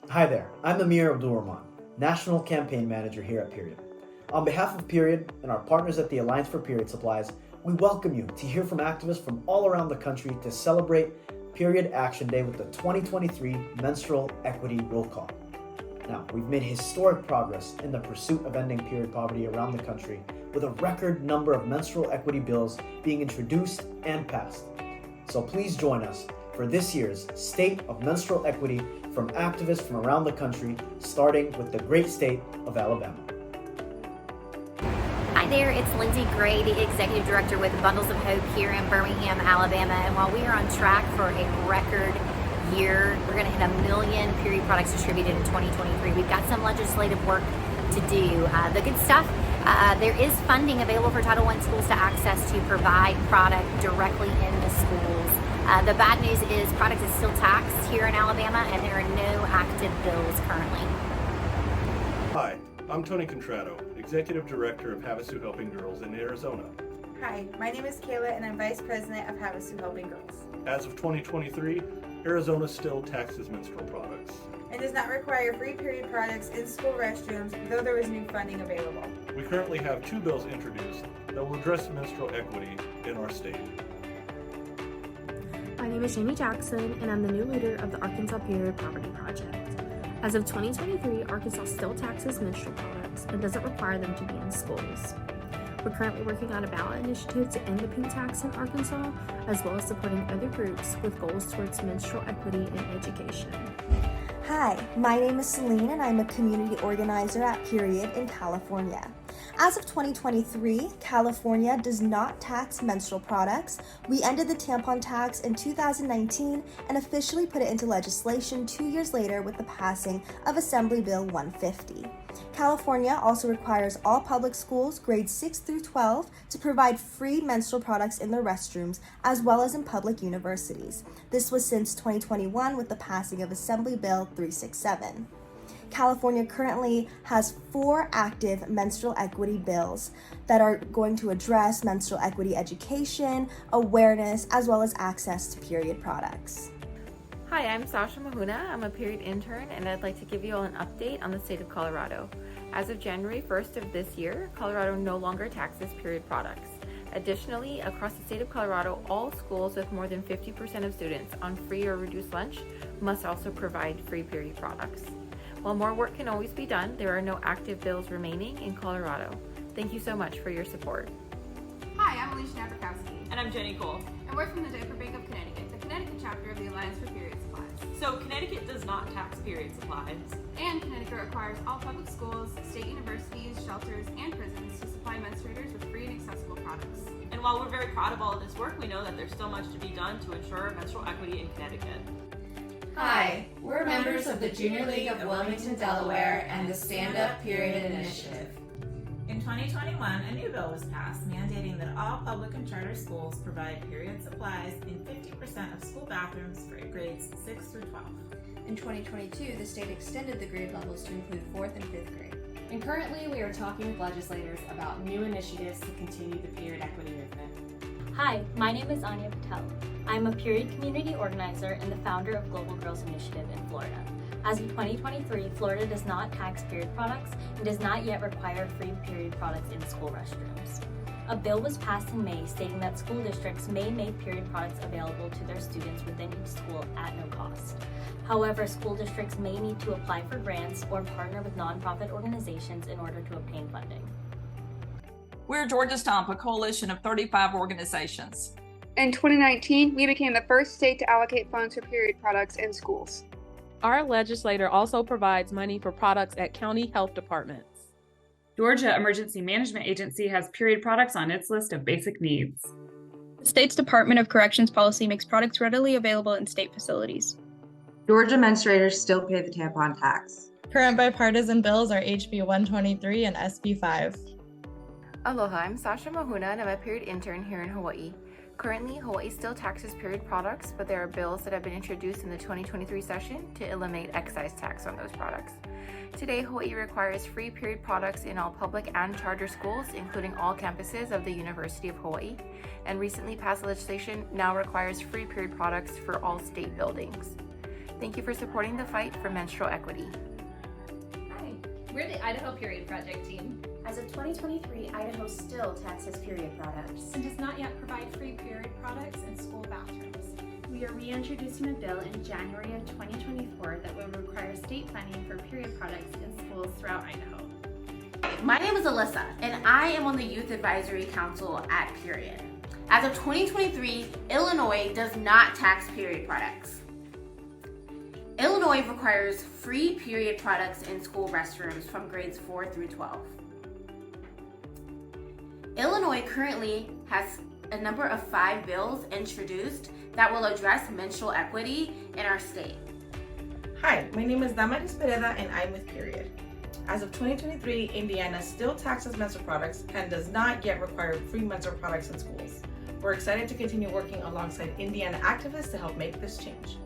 Hi there, I'm Amir Abdulrahman, National Campaign Manager here at Period. On behalf of Period and our partners at the Alliance for Period Supplies, we welcome you to hear from activists from all around the country to celebrate Period Action Day with the 2023 Menstrual Equity Roll Call. Now, we've made historic progress in the pursuit of ending period poverty around the country with a record number of menstrual equity bills being introduced and passed. So please join us for this year's State of Menstrual Equity from activists from around the country, starting with the great state of Alabama. Hi there, it's Lindsay Gray, the Executive Director with Bundles of Hope here in Birmingham, Alabama. And while we are on track for a record year, we're going to hit 1 million period products distributed in 2023. We've got some legislative work to do. The good stuff, there is funding available for Title I schools to access to provide product directly in the schools. The bad news is product is still taxed here in Alabama and there are no active bills currently. Hi, I'm Tony Contrado, Executive Director of Havasu Helping Girls in Arizona. Hi, my name is Kayla and I'm Vice President of Havasu Helping Girls. As of 2023, Arizona still taxes menstrual products and does not require free period products in school restrooms, though there is new funding available. We currently have 2 bills introduced that will address menstrual equity in our state. My name is Jamie Jackson, and I'm the new leader of the Arkansas Period Poverty Project. As of 2023, Arkansas still taxes menstrual products and doesn't require them to be in schools. We're currently working on a ballot initiative to end the pink tax in Arkansas, as well as supporting other groups with goals towards menstrual equity in education. Hi, my name is Celine and I'm a community organizer at Period in California. As of 2023, California does not tax menstrual products. We ended the tampon tax in 2019 and officially put it into legislation 2 years later with the passing of Assembly Bill 150. California also requires all public schools, grades 6 through 12, to provide free menstrual products in their restrooms, as well as in public universities. This was since 2021 with the passing of Assembly Bill 367. California currently has 4 active menstrual equity bills that are going to address menstrual equity education, awareness, as well as access to period products. Hi, I'm Sasha Mahuna. I'm a period intern, and I'd like to give you all an update on the state of Colorado. As of January 1st of this year, Colorado no longer taxes period products. Additionally, across the state of Colorado, all schools with more than 50% of students on free or reduced lunch must also provide free period products. While more work can always be done, there are no active bills remaining in Colorado. Thank you so much for your support. Hi, I'm Alicia Napakowski. And I'm Jenny Cole. And we're from the Diaper Bank of Connecticut, the Connecticut chapter of the Alliance for Period Supplies. So Connecticut does not tax period supplies. And Connecticut requires all public schools, state universities, shelters, and prisons to supply menstruators with free and accessible products. And while we're very proud of all of this work, we know that there's still much to be done to ensure menstrual equity in Connecticut. Hi, we're members of the Junior League of Wilmington, Delaware, and the Stand Up Period Initiative. In 2021, a new bill was passed mandating that all public and charter schools provide period supplies in 50% of school bathrooms for grades 6 through 12. In 2022, the state extended the grade levels to include 4th and 5th grade. And currently, we are talking with legislators about new initiatives to continue the period equity movement. Hi, my name is Anya Patel. I'm a period community organizer and the founder of Global Girls Initiative in Florida. As of 2023, Florida does not tax period products and does not yet require free period products in school restrooms. A bill was passed in May stating that school districts may make period products available to their students within each school at no cost. However, school districts may need to apply for grants or partner with nonprofit organizations in order to obtain funding. We're Georgia STOMP, a coalition of 35 organizations. In 2019, we became the first state to allocate funds for period products in schools. Our legislator also provides money for products at county health departments. Georgia Emergency Management Agency has period products on its list of basic needs. The state's Department of Corrections policy makes products readily available in state facilities. Georgia menstruators still pay the tampon tax. Current bipartisan bills are HB 123 and SB 5. Aloha, I'm Sasha Mahuna and I'm a period intern here in Hawaii. Currently, Hawaii still taxes period products, but there are bills that have been introduced in the 2023 session to eliminate excise tax on those products. Today, Hawaii requires free period products in all public and charter schools, including all campuses of the University of Hawaii, and recently passed legislation now requires free period products for all state buildings. Thank you for supporting the fight for menstrual equity. Hi, we're the Idaho Period Project team. As of 2023, Idaho still taxes period products and does not yet provide free period products in school bathrooms. We are reintroducing a bill in January of 2024 that will require state funding for period products in schools throughout Idaho. My name is Alyssa, and I am on the Youth Advisory Council at Period. As of 2023, Illinois does not tax period products. Illinois requires free period products in school restrooms from grades 4 through 12. Illinois currently has a number of 5 bills introduced that will address menstrual equity in our state. Hi, my name is Damaris Pereda and I'm with Period. As of 2023, Indiana still taxes menstrual products and does not yet require free menstrual products in schools. We're excited to continue working alongside Indiana activists to help make this change.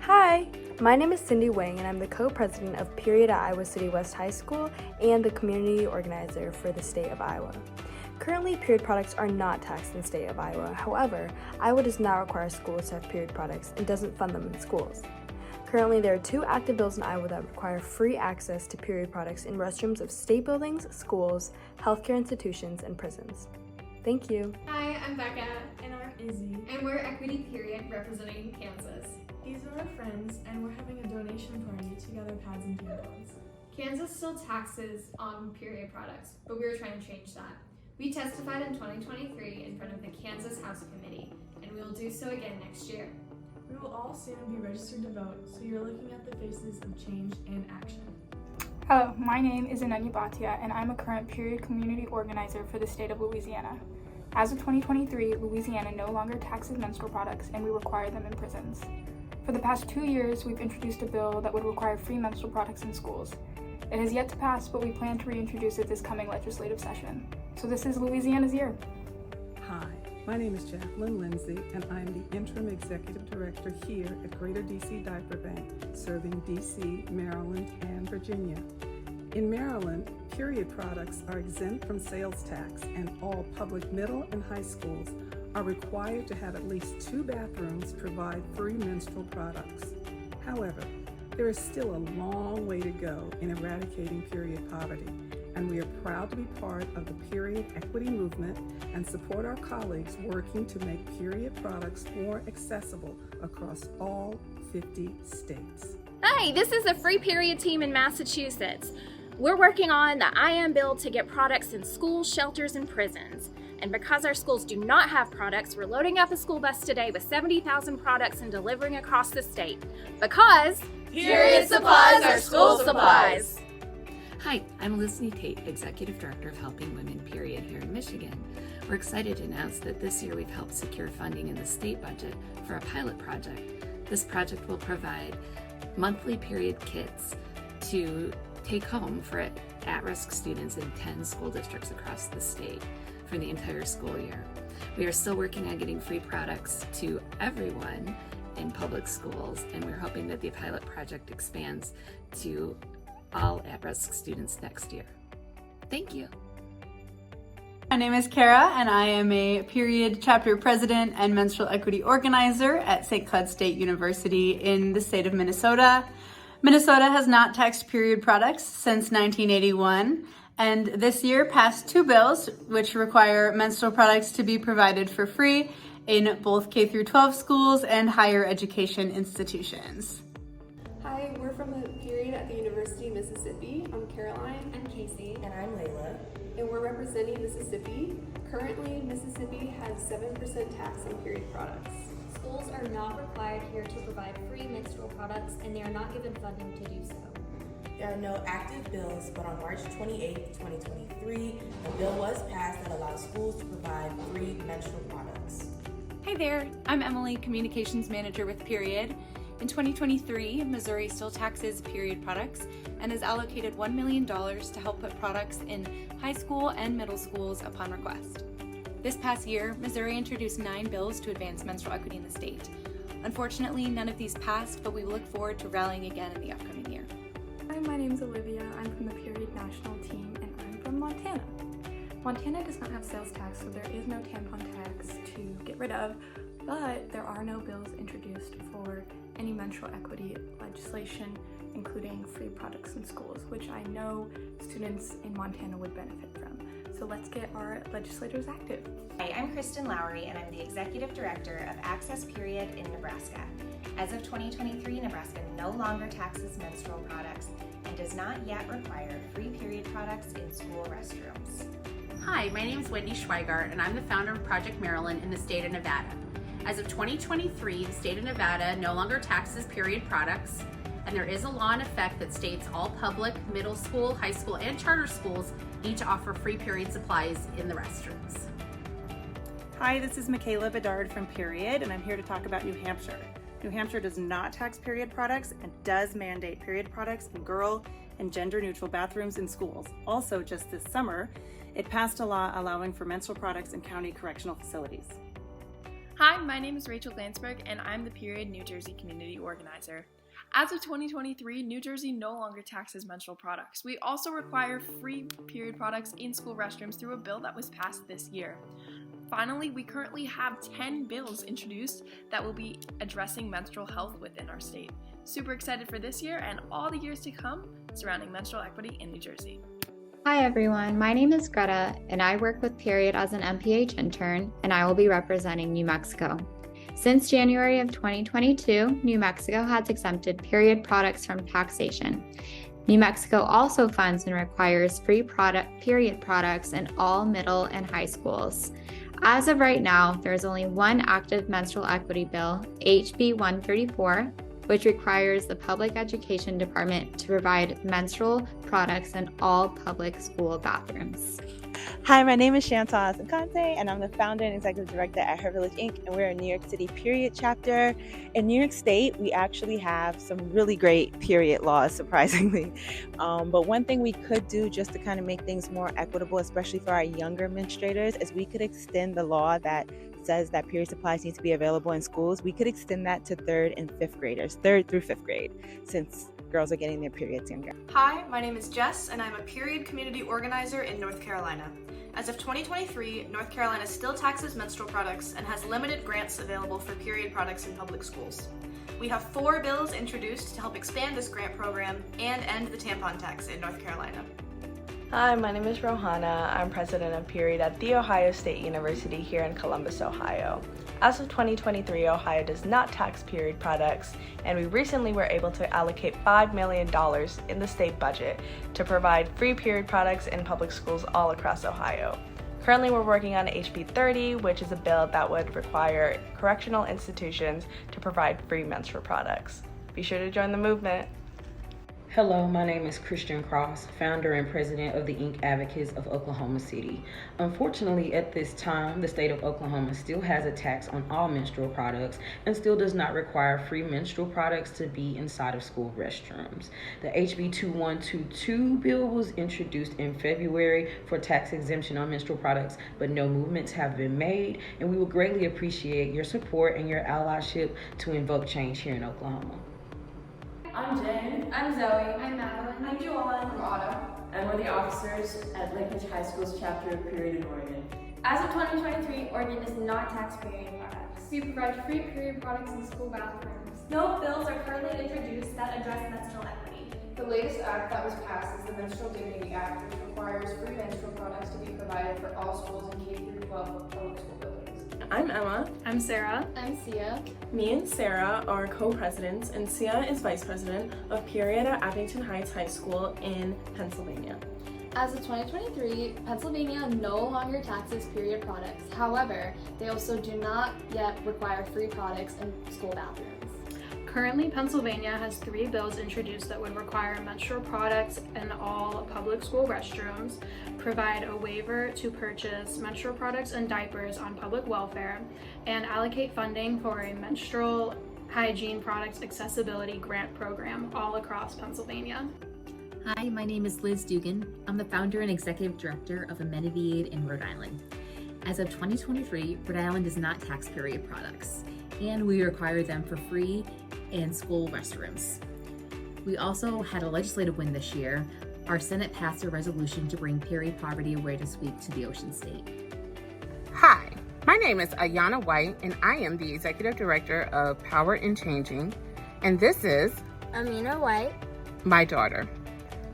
Hi, my name is Cindy Wang and I'm the co-president of Period at Iowa City West High School and the community organizer for the state of Iowa. Currently, period products are not taxed in the state of Iowa. However, Iowa does not require schools to have period products and doesn't fund them in schools. Currently, there are 2 active bills in Iowa that require free access to period products in restrooms of state buildings, schools, healthcare institutions, and prisons. Thank you. Hi, I'm Becca. And I'm Izzy. And we're Equity Period representing Kansas. These are our friends, and we're having a donation party to gather pads and tampons. Kansas still taxes on period products, but we're trying to change that. We testified in 2023 in front of the Kansas House Committee, and we will do so again next year. We will all soon be registered to vote, so you're looking at the faces of change and action. Hello, my name is Ananya Bhatia, and I'm a current period community organizer for the state of Louisiana. As of 2023, Louisiana no longer taxes menstrual products, and we require them in prisons. For the past 2 years, we've introduced a bill that would require free menstrual products in schools. It has yet to pass, but we plan to reintroduce it this coming legislative session. So this is Louisiana's year. Hi, my name is Jacqueline Lindsay, and I'm the Interim Executive Director here at Greater DC Diaper Bank, serving DC, Maryland, and Virginia. In Maryland, period products are exempt from sales tax, and all public middle and high schools are required to have at least 2 bathrooms provide free menstrual products. However, there is still a long way to go in eradicating period poverty, and we are proud to be part of the period equity movement and support our colleagues working to make period products more accessible across all 50 states. Hi, this is the Free Period team in Massachusetts. We're working on the I Am bill to get products in schools, shelters, and prisons. And because our schools do not have products, we're loading up a school bus today with 70,000 products and delivering across the state. Because period supplies are school supplies. Hi, I'm Lizney Tate, Executive Director of Helping Women Period here in Michigan. We're excited to announce that this year we've helped secure funding in the state budget for a pilot project. This project will provide monthly period kits to take home for at-risk students in 10 school districts across the state for the entire school year. We are still working on getting free products to everyone in public schools, and we're hoping that the pilot project expands to all at-risk students next year. Thank you. My name is Kara, and I am a period chapter president and menstrual equity organizer at St. Cloud State University in the state of Minnesota. Minnesota has not taxed period products since 1981, and this year passed 2 bills which require menstrual products to be provided for free in both K-12 schools and higher education institutions. Hi, we're from the Period at the University of Mississippi. I'm Caroline. I'm Casey. And I'm Layla. And we're representing Mississippi. Currently, Mississippi has 7% tax on period products. Schools are not required here to provide free menstrual products, and they are not given funding to do so. There are no active bills, but on March 28, 2023, a bill was passed that allows schools to provide free menstrual products. Hey there, I'm Emily, Communications Manager with Period. In 2023, Missouri still taxes period products and has allocated $1 million to help put products in high school and middle schools upon request. This past year, Missouri introduced 9 bills to advance menstrual equity in the state. Unfortunately, none of these passed, but we look forward to rallying again in the upcoming year. Hi, my name is Olivia. I'm from the Period National Team, and I'm from Montana. Montana does not have sales tax, so there is no tampon tax to get rid of, but there are no bills introduced for any menstrual equity legislation, including free products in schools, which I know students in Montana would benefit from. So let's get our legislators active. Hi, I'm Kristen Lowry, and I'm the Executive Director of Access Period in Nebraska. As of 2023, Nebraska no longer taxes menstrual products and does not yet require free period products in school restrooms. Hi, my name is Wendy Schweigart, and I'm the founder of Project Maryland in the state of Nevada. As of 2023, the state of Nevada no longer taxes period products, and there is a law in effect that states all public, middle school, high school, and charter schools need to offer free period supplies in the restrooms. Hi, this is Michaela Bedard from Period, and I'm here to talk about New Hampshire. New Hampshire does not tax period products and does mandate period products in girl and gender-neutral bathrooms in schools. Also, just this summer, it passed a law allowing for menstrual products in county correctional facilities. Hi, my name is Rachel Glansberg, and I'm the Period New Jersey Community Organizer. As of 2023, New Jersey no longer taxes menstrual products. We also require free period products in school restrooms through a bill that was passed this year. Finally, we currently have 10 bills introduced that will be addressing menstrual health within our state. Super excited for this year and all the years to come surrounding menstrual equity in New Jersey. Hi everyone, my name is Greta and I work with Period as an MPH intern, and I will be representing New Mexico. Since January of 2022, New Mexico has exempted period products from taxation. New Mexico also funds and requires free period products in all middle and high schools. As of right now, there is only one active menstrual equity bill, HB 134, which requires the Public Education Department to provide menstrual products in all public school bathrooms. Hi, my name is Chantal Asante, and I'm the founder and executive director at Her Village Inc., and we're a New York City period chapter. In New York State, we actually have some really great period laws, surprisingly. But one thing we could do just to kind of make things more equitable, especially for our younger menstruators, is we could extend the law that says that period supplies need to be available in schools. We could extend that to 3rd and 5th graders, 3rd through 5th grade, since girls are getting their periods younger. Hi, my name is Jess, and I'm a Period Community Organizer in North Carolina. As of 2023, North Carolina still taxes menstrual products and has limited grants available for period products in public schools. We have 4 bills introduced to help expand this grant program and end the tampon tax in North Carolina. Hi, my name is Rohana. I'm president of Period at The Ohio State University here in Columbus, Ohio. As of 2023, Ohio does not tax period products, and we recently were able to allocate $5 million in the state budget to provide free period products in public schools all across Ohio. Currently, we're working on HB 30, which is a bill that would require correctional institutions to provide free menstrual products. Be sure to join the movement. Hello, my name is Christian Cross, founder and president of the Ink Advocates of Oklahoma City. Unfortunately, at this time, the state of Oklahoma still has a tax on all menstrual products and still does not require free menstrual products to be inside of school restrooms. The HB 2122 bill was introduced in February for tax exemption on menstrual products, but no movements have been made, and we would greatly appreciate your support and your allyship to invoke change here in Oklahoma. I'm Jen. I'm Zoe. I'm Madeline. I'm Joanne. I'm Otto. And we're the officers at Lakeridge High School's chapter of Period in Oregon. As of 2023, Oregon does not tax period products. We provide free period products in school bathrooms. No bills are currently introduced that address menstrual equity. The latest act that was passed is the Menstrual Dignity Act, which requires free menstrual products to be provided for all schools in K-12 public school buildings. I'm Emma. I'm Sarah. I'm Sia. Me and Sarah are co-presidents, and Sia is vice president of Period at Abington Heights High School in Pennsylvania. As of 2023, Pennsylvania no longer taxes period products. However, they also do not yet require free products in school bathrooms. Currently, Pennsylvania has 3 bills introduced that would require menstrual products in all public school restrooms, provide a waiver to purchase menstrual products and diapers on public welfare, and allocate funding for a menstrual hygiene products accessibility grant program all across Pennsylvania. Hi, my name is Liz Dugan. I'm the founder and executive director of Amenity Aid in Rhode Island. As of 2023, Rhode Island does not tax period products, and we require them for free in school restrooms. We also had a legislative win this year. Our Senate passed a resolution to bring Period Poverty Awareness Week to the Ocean State. Hi, my name is Ayana White, and I am the Executive Director of Power in Changing. And this is Amina White, my daughter.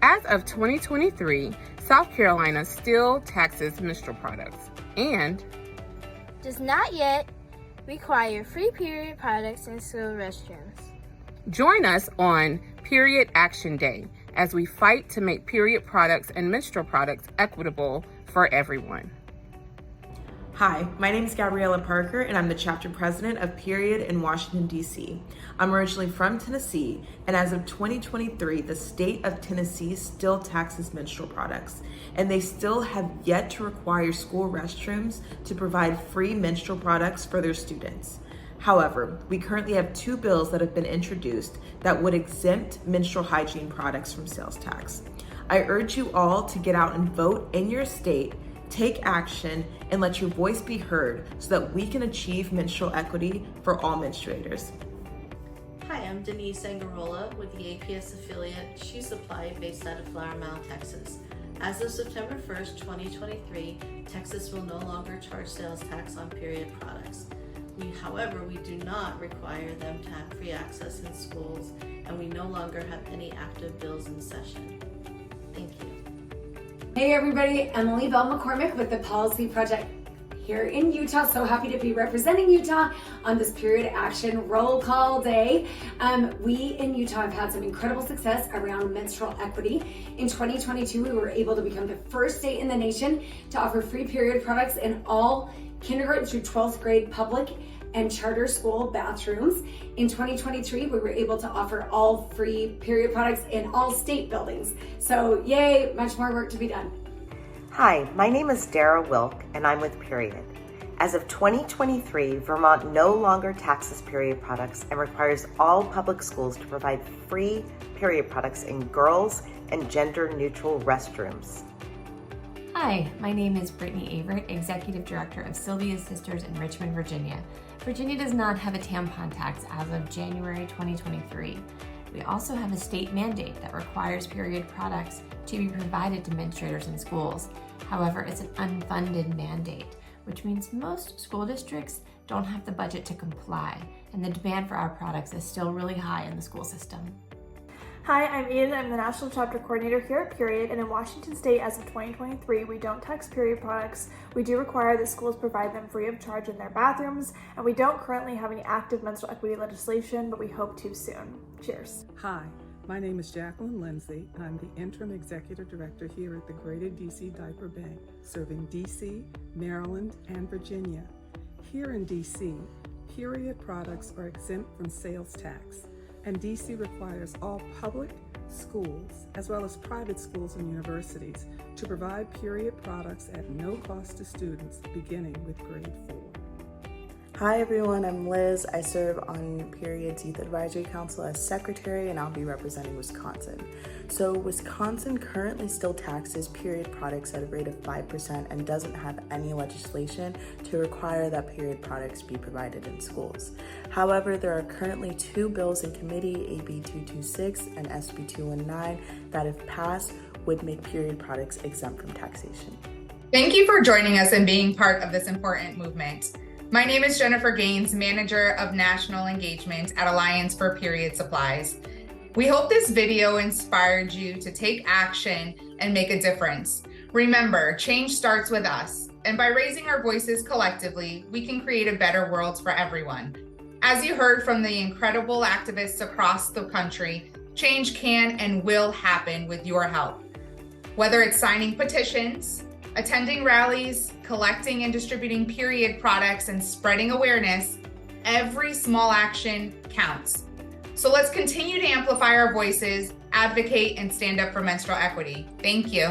As of 2023, South Carolina still taxes menstrual products and does not yet require free period products in school restrooms. Join us on Period Action Day as we fight to make period products and menstrual products equitable for everyone. Hi, my name is Gabriella Parker, and I'm the chapter president of Period in Washington, D.C. I'm originally from Tennessee, and as of 2023, the state of Tennessee still taxes menstrual products, and they still have yet to require school restrooms to provide free menstrual products for their students. However, we currently have 2 bills that have been introduced that would exempt menstrual hygiene products from sales tax. I urge you all to get out and vote in your state, take action, and let your voice be heard so that we can achieve menstrual equity for all menstruators. Hi, I'm Denise Angarola with the APS affiliate She Supply based out of Flower Mound, Texas. As of September 1st, 2023, Texas will no longer charge sales tax on period products. However, we do not require them to have free access in schools, and we no longer have any active bills in session. Thank you. Hey everybody, Emily Bell McCormick with the Policy Project here in Utah. So happy to be representing Utah on this Period Action Roll Call Day. We in Utah have had some incredible success around menstrual equity. In 2022, we were able to become the first state in the nation to offer free period products in all kindergarten through 12th grade public and charter school bathrooms. In 2023, we were able to offer all free period products in all state buildings. So yay, much more work to be done. Hi, my name is Dara Wilk, and I'm with Period. As of 2023, Vermont no longer taxes period products and requires all public schools to provide free period products in girls and gender-neutral restrooms. Hi, my name is Brittany Averett, Executive Director of Sylvia's Sisters in Richmond, Virginia. Virginia does not have a tampon tax as of January 2023. We also have a state mandate that requires period products to be provided to menstruators in schools. However, it's an unfunded mandate, which means most school districts don't have the budget to comply, and the demand for our products is still really high in the school system. Hi, I'm Ian. I'm the National Chapter Coordinator here at Period, and in Washington State as of 2023, we don't tax period products. We do require that schools provide them free of charge in their bathrooms, and we don't currently have any active menstrual equity legislation, but we hope to soon. Cheers. Hi, my name is Jacqueline Lindsay. I'm the Interim Executive Director here at the Greater DC Diaper Bank, serving DC, Maryland, and Virginia. Here in DC, period products are exempt from sales tax, and DC requires all public schools, as well as private schools and universities, to provide period products at no cost to students beginning with grade 4. Hi everyone, I'm Liz. I serve on Period's Youth Advisory Council as secretary, and I'll be representing Wisconsin. So Wisconsin currently still taxes period products at a rate of 5% and doesn't have any legislation to require that period products be provided in schools. However, there are currently 2 bills in committee, AB 226 and SB 219, that if passed would make period products exempt from taxation. Thank you for joining us and being part of this important movement. My name is Jennifer Gaines, Manager of National Engagement at Alliance for Period Supplies. We hope this video inspired you to take action and make a difference. Remember, change starts with us, and by raising our voices collectively, we can create a better world for everyone. As you heard from the incredible activists across the country, change can and will happen with your help. Whether it's signing petitions, attending rallies, collecting and distributing period products, and spreading awareness, every small action counts. So let's continue to amplify our voices, advocate, and stand up for menstrual equity. Thank you.